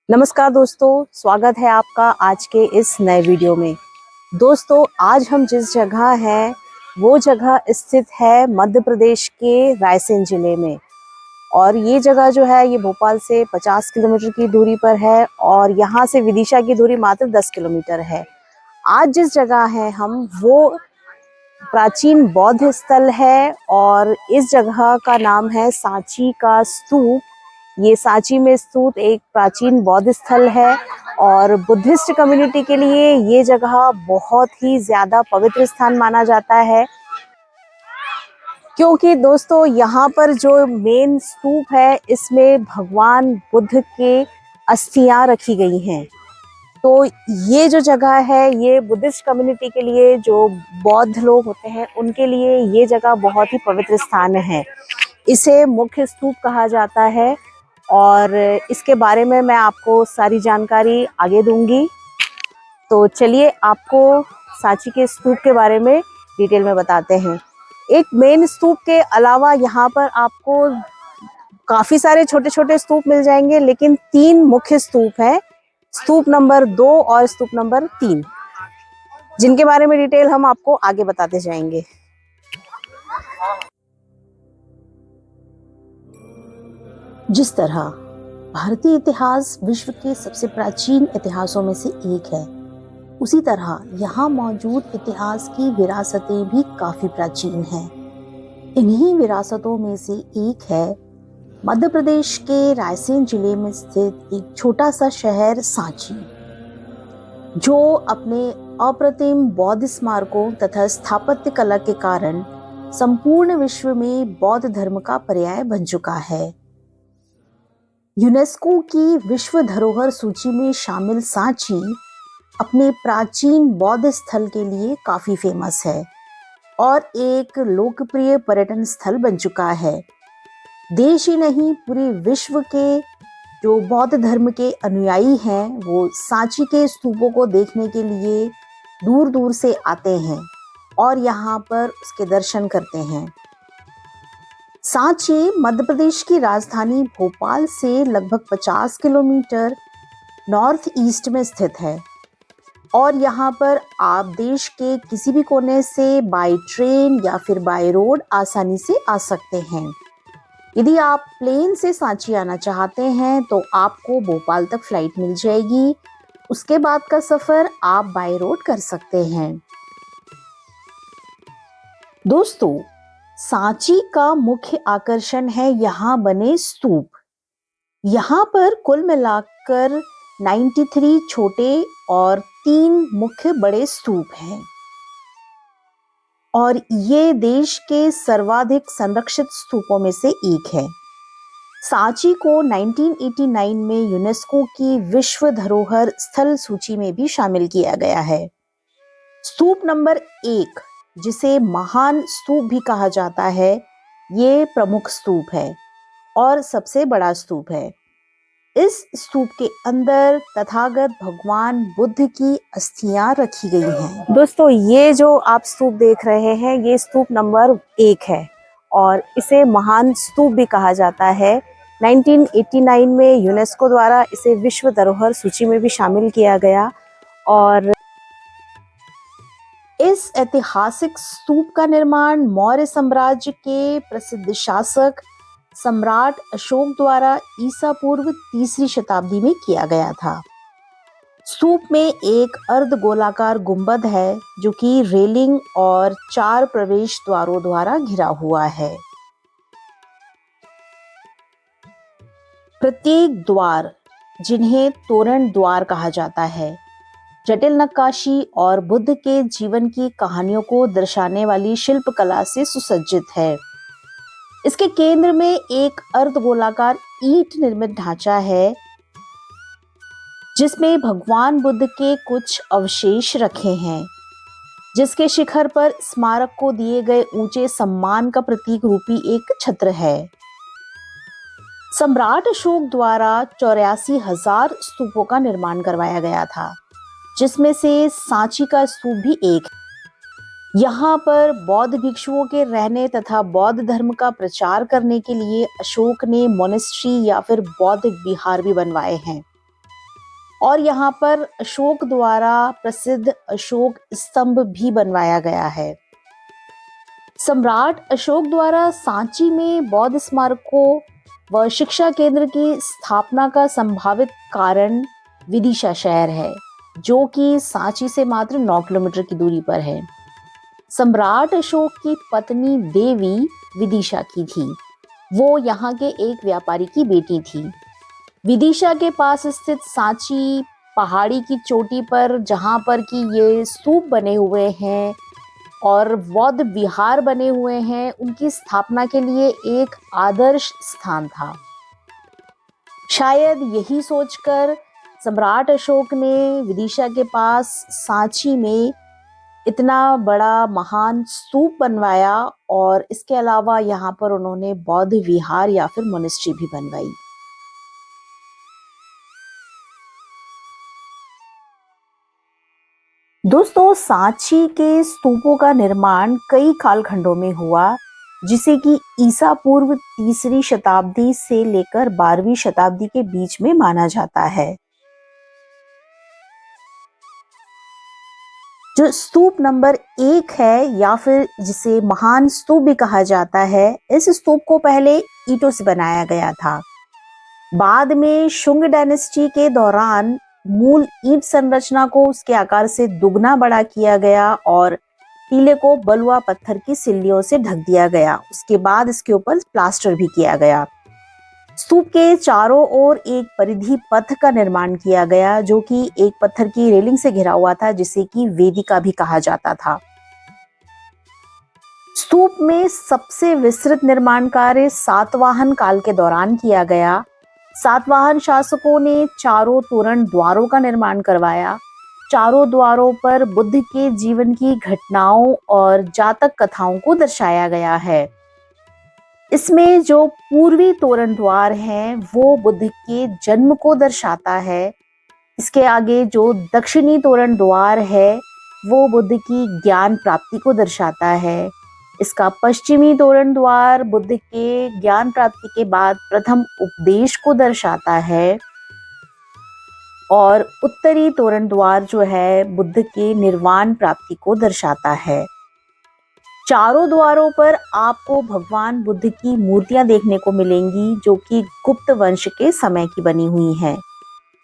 नमस्कार दोस्तों, स्वागत है आपका आज के इस नए वीडियो में। दोस्तों, आज हम जिस जगह हैं वो जगह स्थित है मध्य प्रदेश के रायसेन जिले में। और ये जगह जो है ये भोपाल से 50 किलोमीटर की दूरी पर है और यहाँ से विदिशा की दूरी मात्र 10 किलोमीटर है। आज जिस जगह है हम वो प्राचीन बौद्ध स्थल है और इस जगह का नाम है सांची का स्तूप। ये सांची में स्थित एक प्राचीन बौद्ध स्थल है और बुद्धिस्ट कम्युनिटी के लिए ये जगह बहुत ही ज्यादा पवित्र स्थान माना जाता है, क्योंकि दोस्तों यहाँ पर जो मेन स्तूप है इसमें भगवान बुद्ध के अस्थियां रखी गई हैं। तो ये जो जगह है ये बुद्धिस्ट कम्युनिटी के लिए, जो बौद्ध लोग होते हैं उनके लिए ये जगह बहुत ही पवित्र स्थान है। इसे मुख्य स्तूप कहा जाता है और इसके बारे में मैं आपको सारी जानकारी आगे दूंगी। तो चलिए आपको सांची के स्तूप के बारे में डिटेल में बताते हैं। एक मेन स्तूप के अलावा यहाँ पर आपको काफी सारे छोटे छोटे स्तूप मिल जाएंगे, लेकिन 3 मुख्य स्तूप हैं, स्तूप नंबर 2 और स्तूप नंबर 3, जिनके बारे में डिटेल हम आपको आगे बताते जाएंगे। जिस तरह भारतीय इतिहास विश्व के सबसे प्राचीन इतिहासों में से एक है, उसी तरह यहाँ मौजूद इतिहास की विरासतें भी काफी प्राचीन हैं। इन्हीं विरासतों में से एक है मध्य प्रदेश के रायसेन जिले में स्थित एक छोटा सा शहर सांची, जो अपने अप्रतिम बौद्ध स्मारकों तथा स्थापत्य कला के कारण संपूर्ण विश्व में बौद्ध धर्म का पर्याय बन चुका है। यूनेस्को की विश्व धरोहर सूची में शामिल सांची अपने प्राचीन बौद्ध स्थल के लिए काफी फेमस है और एक लोकप्रिय पर्यटन स्थल बन चुका है। देश ही नहीं, पूरे विश्व के जो बौद्ध धर्म के अनुयायी हैं वो सांची के स्तूपों को देखने के लिए दूर दूर से आते हैं और यहाँ पर उसके दर्शन करते हैं। सांची मध्य प्रदेश की राजधानी भोपाल से लगभग 50 किलोमीटर नॉर्थ ईस्ट में स्थित है और यहाँ पर आप देश के किसी भी कोने से बाय ट्रेन या फिर बाय रोड आसानी से आ सकते हैं। यदि आप प्लेन से सांची आना चाहते हैं तो आपको भोपाल तक फ्लाइट मिल जाएगी। उसके बाद का सफर आप बाय रोड कर सकते हैं। दोस्तों, सांची का मुख्य आकर्षण है यहाँ बने स्तूप। यहाँ पर कुल मिलाकर 93 छोटे और 3 मुख्य बड़े स्तूप हैं और ये देश के सर्वाधिक संरक्षित स्तूपों में से एक है। सांची को 1989 में यूनेस्को की विश्व धरोहर स्थल सूची में भी शामिल किया गया है। स्तूप नंबर 1, जिसे महान स्तूप भी कहा जाता है, ये प्रमुख स्तूप है और सबसे बड़ा स्तूप है। इस स्तूप के अंदर तथागत भगवान बुद्ध की अस्थियां रखी गई हैं। दोस्तों, ये जो आप स्तूप देख रहे हैं ये स्तूप नंबर 1 है और इसे महान स्तूप भी कहा जाता है। 1989 में यूनेस्को द्वारा इसे विश्व धरोहर सूची में भी शामिल किया गया और इस ऐतिहासिक स्तूप का निर्माण मौर्य साम्राज्य के प्रसिद्ध शासक सम्राट अशोक द्वारा ईसा पूर्व 3री शताब्दी में किया गया था। स्तूप में एक अर्धगोलाकार गुंबद है जो कि रेलिंग और 4 प्रवेश द्वारों द्वारा घिरा हुआ है। प्रत्येक द्वार, जिन्हें तोरण द्वार कहा जाता है, जटिल नक्काशी और बुद्ध के जीवन की कहानियों को दर्शाने वाली शिल्पकला से सुसज्जित है। इसके केंद्र में एक अर्धगोलाकार ईंट निर्मित ढांचा है जिसमें भगवान बुद्ध के कुछ अवशेष रखे हैं, जिसके शिखर पर स्मारक को दिए गए ऊंचे सम्मान का प्रतीक रूपी एक छत्र है। सम्राट अशोक द्वारा 84,000 स्तूपों का निर्माण करवाया गया था, जिसमें से सांची का स्तूप भी एक है। यहाँ पर बौद्ध भिक्षुओं के रहने तथा बौद्ध धर्म का प्रचार करने के लिए अशोक ने मोनेस्ट्री या फिर बौद्ध विहार भी बनवाए हैं। और यहाँ पर अशोक द्वारा प्रसिद्ध अशोक स्तंभ भी बनवाया गया है। सम्राट अशोक द्वारा सांची में बौद्ध स्मारकों व शिक्षा केंद्र की स्थापना का संभावित कारण विदिशा शहर है, जो कि सांची से मात्र 9 किलोमीटर की दूरी पर है। सम्राट अशोक की पत्नी देवी विदिशा की थी। वो यहाँ के एक व्यापारी की बेटी थी। विदिशा के पास स्थित सांची पहाड़ी की चोटी पर, जहाँ पर कि ये स्तूप बने हुए हैं और बौद्ध विहार बने हुए हैं, उनकी स्थापना के लिए एक आदर्श स्थान था। शायद यही सोचकर सम्राट अशोक ने विदिशा के पास सांची में इतना बड़ा महान स्तूप बनवाया और इसके अलावा यहाँ पर उन्होंने बौद्ध विहार या फिर मोनेस्ट्री भी बनवाई। दोस्तों, सांची के स्तूपों का निर्माण कई कालखंडों में हुआ, जिसे कि ईसा पूर्व 3री शताब्दी से लेकर 12वीं शताब्दी के बीच में माना जाता है। जो स्तूप नंबर 1 है या फिर जिसे महान स्तूप भी कहा जाता है, इस स्तूप को पहले ईंटों से बनाया गया था। बाद में शुंग डायनेस्टी के दौरान मूल ईंट संरचना को उसके आकार से दुगना बड़ा किया गया और टीले को बलुआ पत्थर की सिल्लियों से ढक दिया गया। उसके बाद इसके ऊपर प्लास्टर भी किया गया। स्तूप के चारों ओर एक परिधि पथ का निर्माण किया गया, जो कि एक पत्थर की रेलिंग से घिरा हुआ था, जिसे कि वेदिका भी कहा जाता था। स्तूप में सबसे विस्तृत निर्माण कार्य सातवाहन काल के दौरान किया गया। सातवाहन शासकों ने चारों तोरण द्वारों का निर्माण करवाया। चारों द्वारों पर बुद्ध के जीवन की घटनाओं और जातक कथाओं को दर्शाया गया है। इसमें जो पूर्वी तोरण द्वार है वो बुद्ध के जन्म को दर्शाता है। इसके आगे जो दक्षिणी तोरण द्वार है वो बुद्ध की ज्ञान प्राप्ति को दर्शाता है। इसका पश्चिमी तोरण द्वार बुद्ध के ज्ञान प्राप्ति के बाद प्रथम उपदेश को दर्शाता है और उत्तरी तोरण द्वार जो है बुद्ध के निर्वाण प्राप्ति को दर्शाता है। चारों द्वारों पर आपको भगवान बुद्ध की मूर्तियां देखने को मिलेंगी, जो कि गुप्त वंश के समय की बनी हुई हैं।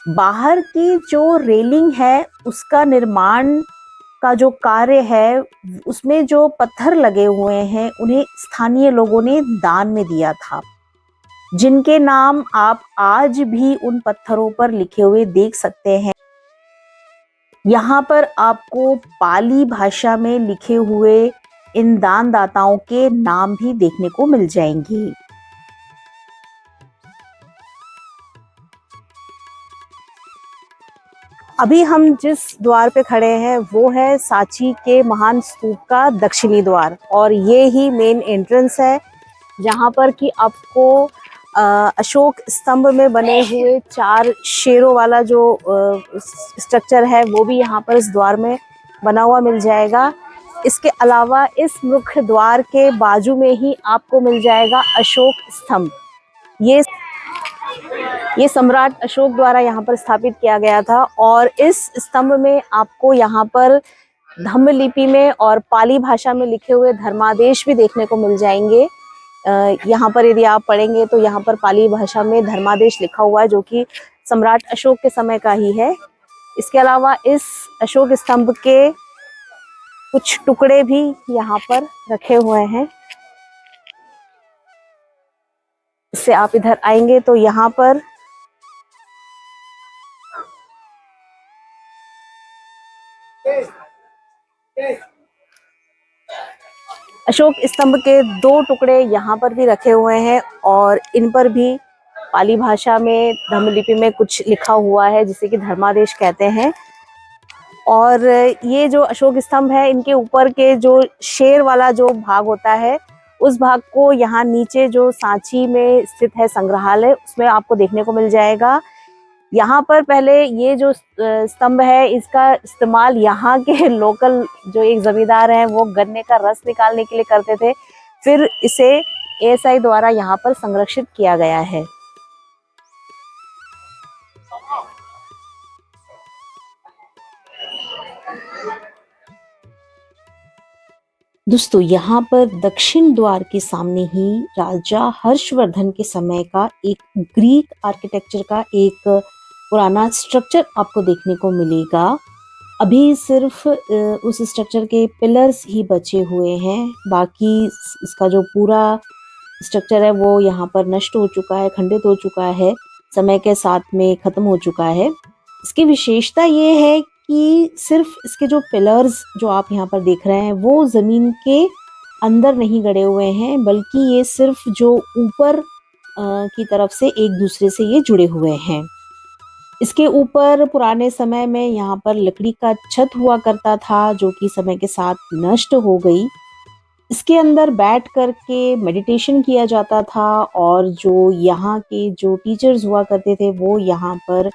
बाहर की जो रेलिंग है उसका निर्माण का जो कार्य है, उसमें जो पत्थर लगे हुए हैं उन्हें स्थानीय लोगों ने दान में दिया था, जिनके नाम आप आज भी उन पत्थरों पर लिखे हुए देख सकते हैं। यहाँ पर आपको पाली भाषा में लिखे हुए इन दानदाताओं के नाम भी देखने को मिल जाएंगे। अभी हम जिस द्वार पे खड़े हैं वो है सांची के महान स्तूप का दक्षिणी द्वार और ये ही मेन एंट्रेंस है, जहाँ पर कि आपको अशोक स्तंभ में बने हुए 4 शेरों वाला जो स्ट्रक्चर है वो भी यहाँ पर इस द्वार में बना हुआ मिल जाएगा। इसके अलावा इस मुख्य द्वार के बाजू में ही आपको मिल जाएगा अशोक स्तंभ। ये सम्राट अशोक द्वारा यहाँ पर स्थापित किया गया था और इस स्तंभ में आपको यहाँ पर धम्म लिपि में और पाली भाषा में लिखे हुए धर्मादेश भी देखने को मिल जाएंगे। यहाँ पर यदि आप पढ़ेंगे तो यहाँ पर पाली भाषा में धर्मादेश लिखा हुआ है, जो कि सम्राट अशोक के समय का ही है। इसके अलावा इस अशोक स्तंभ के कुछ टुकड़े भी यहाँ पर रखे हुए हैं। इससे आप इधर आएंगे तो यहाँ पर अशोक स्तंभ के 2 टुकड़े यहाँ पर भी रखे हुए हैं और इन पर भी पाली भाषा में धम्मलिपि में कुछ लिखा हुआ है, जिसे कि धर्मादेश कहते हैं। और ये जो अशोक स्तंभ है, इनके ऊपर के जो शेर वाला जो भाग होता है, उस भाग को यहाँ नीचे जो सांची में स्थित है संग्रहालय, उसमें आपको देखने को मिल जाएगा। यहाँ पर पहले ये जो स्तंभ है इसका इस्तेमाल यहाँ के लोकल जो एक जमींदार हैं वो गन्ने का रस निकालने के लिए करते थे। फिर इसे एएसआई द्वारा यहाँ पर संरक्षित किया गया है। दोस्तों यहाँ पर दक्षिण द्वार के सामने ही राजा हर्षवर्धन के समय का एक ग्रीक आर्किटेक्चर का एक पुराना स्ट्रक्चर आपको देखने को मिलेगा। अभी सिर्फ उस स्ट्रक्चर के पिलर्स ही बचे हुए हैं, बाकी इसका जो पूरा स्ट्रक्चर है वो यहाँ पर नष्ट हो चुका है, खंडित हो चुका है, समय के साथ में खत्म हो चुका है। इसकी विशेषता ये है कि सिर्फ इसके जो पिलर्स जो आप यहाँ पर देख रहे हैं वो जमीन के अंदर नहीं गड़े हुए हैं, बल्कि ये सिर्फ जो ऊपर की तरफ से एक दूसरे से ये जुड़े हुए हैं। इसके ऊपर पुराने समय में यहाँ पर लकड़ी का छत हुआ करता था, जो कि समय के साथ नष्ट हो गई। इसके अंदर बैठ करके मेडिटेशन किया जाता था और जो यहाँ के जो टीचर्स हुआ करते थे वो यहाँ पर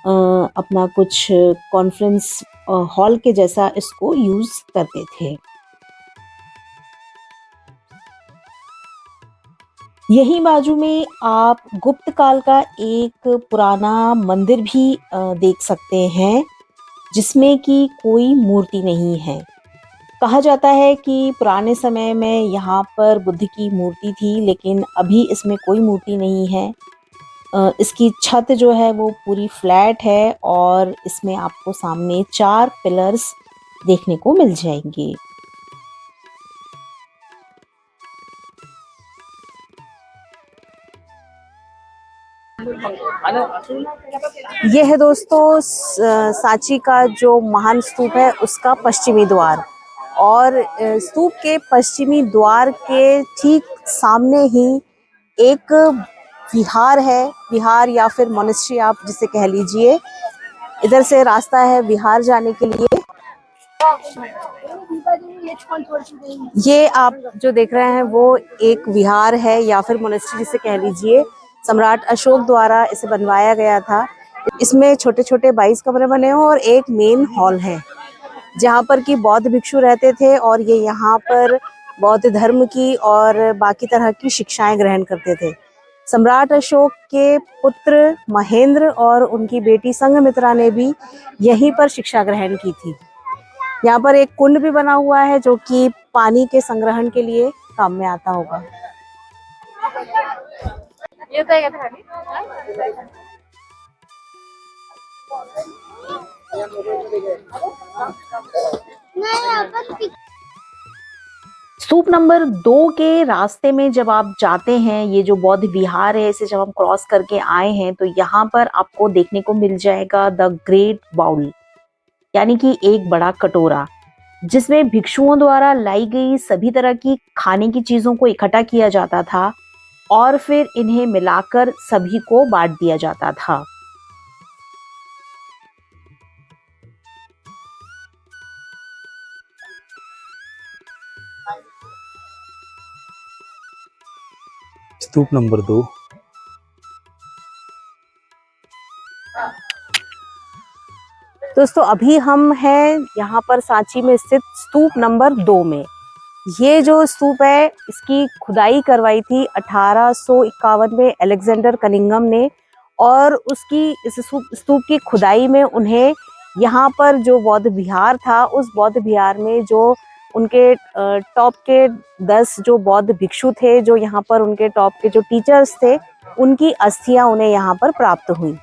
अपना कुछ कॉन्फ्रेंस हॉल के जैसा इसको यूज करते थे। यही बाजू में आप गुप्त काल का एक पुराना मंदिर भी देख सकते हैं, जिसमें कि कोई मूर्ति नहीं है। कहा जाता है कि पुराने समय में यहाँ पर बुद्ध की मूर्ति थी, लेकिन अभी इसमें कोई मूर्ति नहीं है। इसकी छत जो है वो पूरी फ्लैट है और इसमें आपको सामने 4 पिलर्स देखने को मिल जाएंगे। यह है दोस्तों सांची का जो महान स्तूप है उसका पश्चिमी द्वार, और स्तूप के पश्चिमी द्वार के ठीक सामने ही एक विहार है, विहार या फिर मोनेस्ट्री आप जिसे कह लीजिए। इधर से रास्ता है विहार जाने के लिए। ये आप जो देख रहे हैं वो एक विहार है या फिर मोनेस्ट्री जिसे कह लीजिए। सम्राट अशोक द्वारा इसे बनवाया गया था। इसमें छोटे छोटे 22 कमरे बने हैं और एक मेन हॉल है जहाँ पर कि बौद्ध भिक्षु रहते थे और ये यहाँ पर बौद्ध धर्म की और बाकी तरह की शिक्षाएं ग्रहण करते थे। सम्राट अशोक के पुत्र महेंद्र और उनकी बेटी संघमित्रा ने भी यहीं पर शिक्षा ग्रहण की थी। यहाँ पर एक कुंड भी बना हुआ है जो कि पानी के संग्रहण के लिए काम में आता होगा। स्तूप नंबर 2 के रास्ते में जब आप जाते हैं, ये जो बौद्ध विहार है इसे जब हम क्रॉस करके आए हैं तो यहाँ पर आपको देखने को मिल जाएगा द ग्रेट बाउल, यानी कि एक बड़ा कटोरा जिसमें भिक्षुओं द्वारा लाई गई सभी तरह की खाने की चीजों को इकट्ठा किया जाता था और फिर इन्हें मिलाकर सभी को बांट दिया जाता था। स्तूप नंबर 2। दोस्तों अभी हम हैं यहाँ पर सांची में स्थित स्तूप नंबर 2 में। ये जो स्तूप है इसकी खुदाई करवाई थी 1851 में अलेक्जेंडर कनिंघम ने, और उसकी इस स्तूप की खुदाई में उन्हें यहाँ पर जो बौद्ध विहार था उस बौद्ध विहार में जो उनके टॉप के 10 जो बौद्ध भिक्षु थे, जो यहाँ पर उनके टॉप के जो टीचर्स थे, उनकी अस्थियां उन्हें यहाँ पर प्राप्त हुई।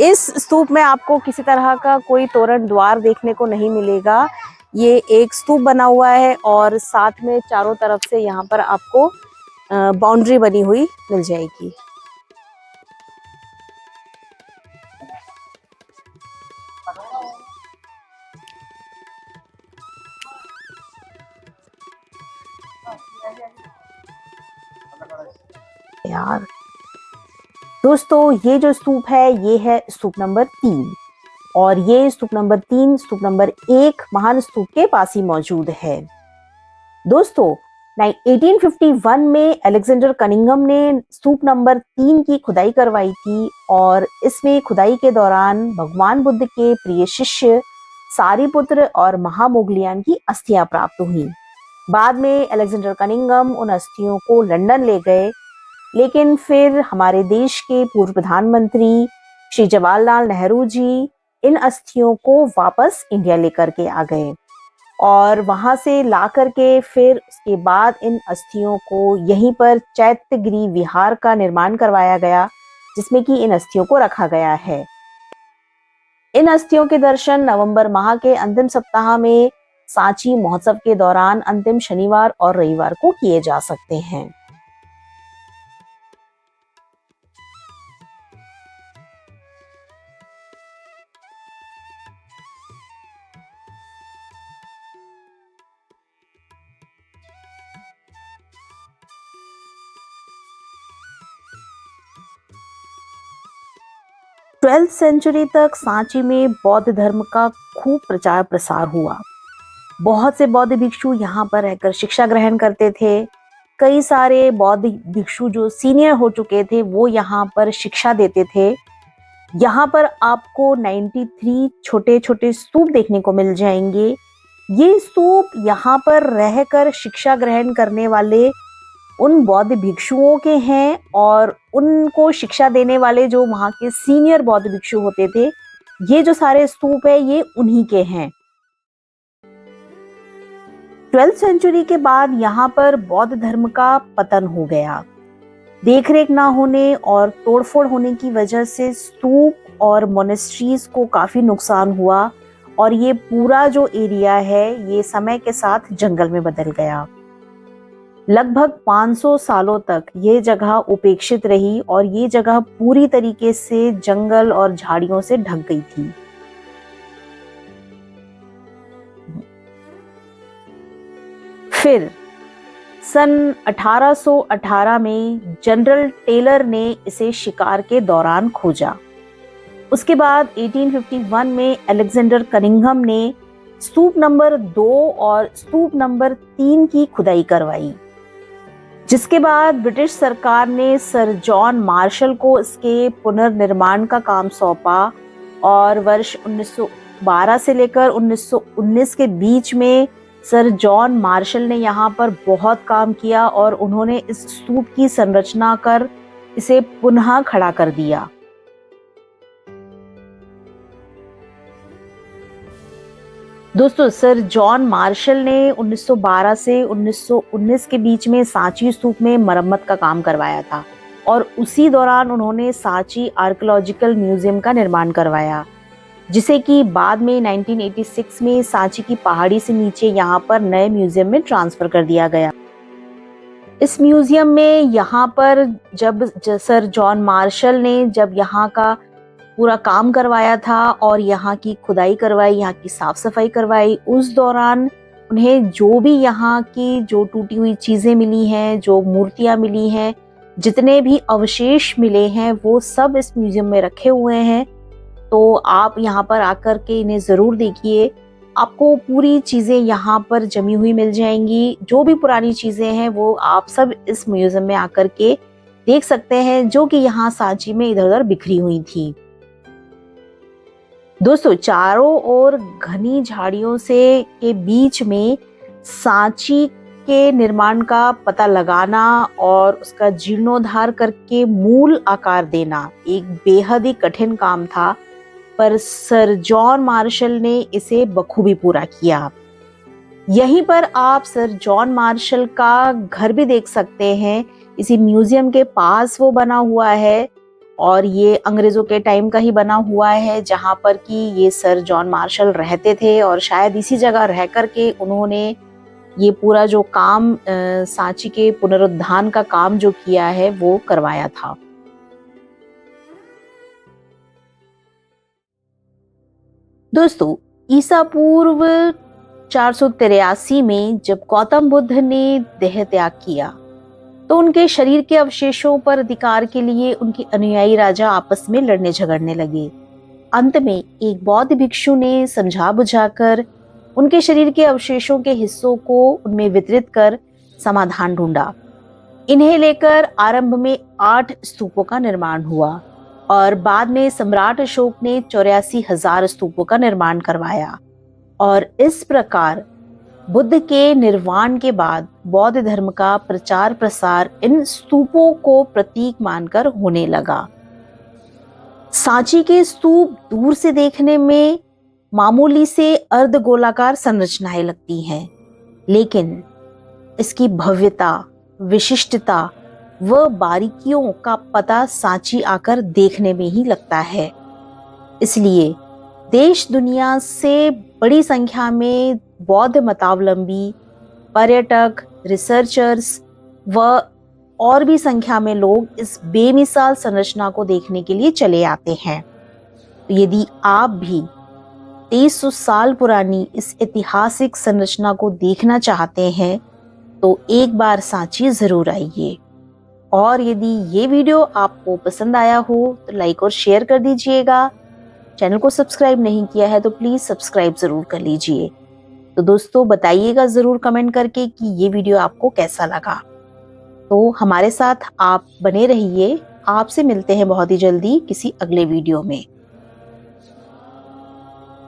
इस स्तूप में आपको किसी तरह का कोई तोरण द्वार देखने को नहीं मिलेगा। ये एक स्तूप बना हुआ है और साथ में चारों तरफ से यहाँ पर आपको बाउंड्री बनी हुई मिल जाएगी। यार दोस्तों ये जो स्तूप है ये है स्तूप नंबर 3, और ये स्तूप नंबर 3 स्तूप नंबर 1 महान स्तूप के पास ही मौजूद है। दोस्तों 1851 में अलेक्जेंडर कनिंघम ने स्तूप नंबर 3 की खुदाई करवाई थी और इसमें खुदाई के दौरान भगवान बुद्ध के प्रिय शिष्य सारिपुत्र और महामोगलियान की अस्थियां प्राप्त हुई। बाद में अलेक्जेंडर कनिंघम उन अस्थियों को लंदन ले गए, लेकिन फिर हमारे देश के पूर्व प्रधानमंत्री श्री जवाहरलाल नेहरू जी इन अस्थियों को वापस इंडिया लेकर के आ गए और वहां से ला करके फिर उसके बाद इन अस्थियों को यहीं पर चैत्यगिरी विहार का निर्माण करवाया गया, जिसमें कि इन अस्थियों को रखा गया है। इन अस्थियों के दर्शन नवंबर माह के अंतिम सप्ताह में सांची महोत्सव के दौरान अंतिम शनिवार और रविवार को किए जा सकते हैं। ट्वेल्थ सेंचुरी तक सांची में बौद्ध धर्म का खूब प्रचार प्रसार हुआ। बहुत से बौद्ध भिक्षु यहाँ पर रहकर शिक्षा ग्रहण करते थे। कई सारे बौद्ध भिक्षु जो सीनियर हो चुके थे वो यहाँ पर शिक्षा देते थे। यहाँ पर आपको 93 छोटे छोटे स्तूप देखने को मिल जाएंगे। ये स्तूप यहाँ पर रहकर शिक्षा ग्रहण करने वाले उन बौद्ध भिक्षुओं के हैं और उनको शिक्षा देने वाले जो वहाँ के सीनियर बौद्ध भिक्षु होते थे, ये जो सारे स्तूप है ये उन्हीं के हैं। 12th सेंचुरी के बाद यहाँ पर बौद्ध धर्म का पतन हो गया। देखरेख ना होने और तोड़फोड़ होने की वजह से स्तूप और मोनेस्ट्रीज को काफी नुकसान हुआ और ये पूरा जो एरिया है ये समय के साथ जंगल में बदल गया। लगभग 500 सालों तक ये जगह उपेक्षित रही और ये जगह पूरी तरीके से जंगल और झाड़ियों से ढक गई थी। फिर सन 1818 में जनरल टेलर ने इसे शिकार के दौरान खोजा। उसके बाद 1851 में अलेक्जेंडर कनिंघम ने स्तूप नंबर 2 और स्तूप नंबर 3 की खुदाई करवाई, जिसके बाद ब्रिटिश सरकार ने सर जॉन मार्शल को इसके पुनर्निर्माण का काम सौंपा और वर्ष 1912 से लेकर 1919 के बीच में सर जॉन मार्शल ने यहाँ पर बहुत काम किया और उन्होंने इस स्तूप की संरचना कर इसे पुनः खड़ा कर दिया। दोस्तों, सर जॉन मार्शल ने 1912 से 1919 के बीच में सांची स्तूप में मरम्मत का काम करवाया था और उसी दौरान उन्होंने सांची आर्कियोलॉजिकल म्यूजियम का निर्माण करवाया, जिसे कि बाद में 1986 में सांची की पहाड़ी से नीचे यहाँ पर नए म्यूजियम में ट्रांसफर कर दिया गया। इस म्यूजियम में यहाँ पर जब सर जॉन मार्शल ने जब यहाँ का पूरा काम करवाया था और यहाँ की खुदाई करवाई, यहाँ की साफ सफाई करवाई, उस दौरान उन्हें जो भी यहाँ की जो टूटी हुई चीजें मिली हैं, जो मूर्तियां मिली हैं, जितने भी अवशेष मिले हैं वो सब इस म्यूजियम में रखे हुए हैं। तो आप यहाँ पर आकर के इन्हें जरूर देखिए, आपको पूरी चीजें यहाँ पर जमी हुई मिल जाएंगी। जो भी पुरानी चीजें हैं वो आप सब इस म्यूजियम में आकर के देख सकते हैं, जो कि यहाँ सांची में इधर उधर बिखरी हुई थी। दोस्तों, चारों ओर घनी झाड़ियों से के बीच में सांची के निर्माण का पता लगाना और उसका जीर्णोद्धार करके मूल आकार देना एक बेहद ही कठिन काम था, पर सर जॉन मार्शल ने इसे बखूबी पूरा किया। यहीं पर आप सर जॉन मार्शल का घर भी देख सकते हैं। इसी म्यूजियम के पास वो बना हुआ है और ये अंग्रेजों के टाइम का ही बना हुआ है, जहाँ पर कि ये सर जॉन मार्शल रहते थे और शायद इसी जगह रह करके उन्होंने ये पूरा जो काम सांची के पुनरुद्धार का काम जो किया है वो करवाया था। दोस्तों, ईसा पूर्व 483 में जब गौतम बुद्ध ने देह त्याग किया तो उनके शरीर के अवशेषों पर अधिकार के लिए उनके अनुयायी राजा आपस में लड़ने झगड़ने लगे। अंत में एक बौद्ध भिक्षु ने समझा बुझाकर उनके शरीर के अवशेषों के हिस्सों को उनमें वितरित कर समाधान ढूंढा। इन्हें लेकर आरंभ में 8 स्तूपों का निर्माण हुआ और बाद में सम्राट अशोक ने 84,000 स्तूपों का निर्माण करवाया और इस प्रकार बुद्ध के निर्वाण के बाद बौद्ध धर्म का प्रचार प्रसार इन स्तूपों को प्रतीक मानकर होने लगा। सांची के स्तूप दूर से देखने में मामूली से अर्धगोलाकार संरचनाएं लगती हैं, लेकिन इसकी भव्यता, विशिष्टता व बारीकियों का पता सांची आकर देखने में ही लगता है। इसलिए देश दुनिया से बड़ी संख्या में बौद्ध मतावलंबी, पर्यटक, रिसर्चर्स व और भी संख्या में लोग इस बेमिसाल संरचना को देखने के लिए चले आते हैं। तो यदि आप भी 2300 साल पुरानी इस ऐतिहासिक संरचना को देखना चाहते हैं तो एक बार सांची जरूर आइए। और यदि ये वीडियो आपको पसंद आया हो तो लाइक और शेयर कर दीजिएगा। चैनल को सब्सक्राइब नहीं किया है तो प्लीज सब्सक्राइब जरूर कर लीजिए। तो दोस्तों बताइएगा जरूर कमेंट करके कि ये वीडियो आपको कैसा लगा। तो हमारे साथ आप बने रहिए। आपसे मिलते हैं बहुत ही जल्दी किसी अगले वीडियो में।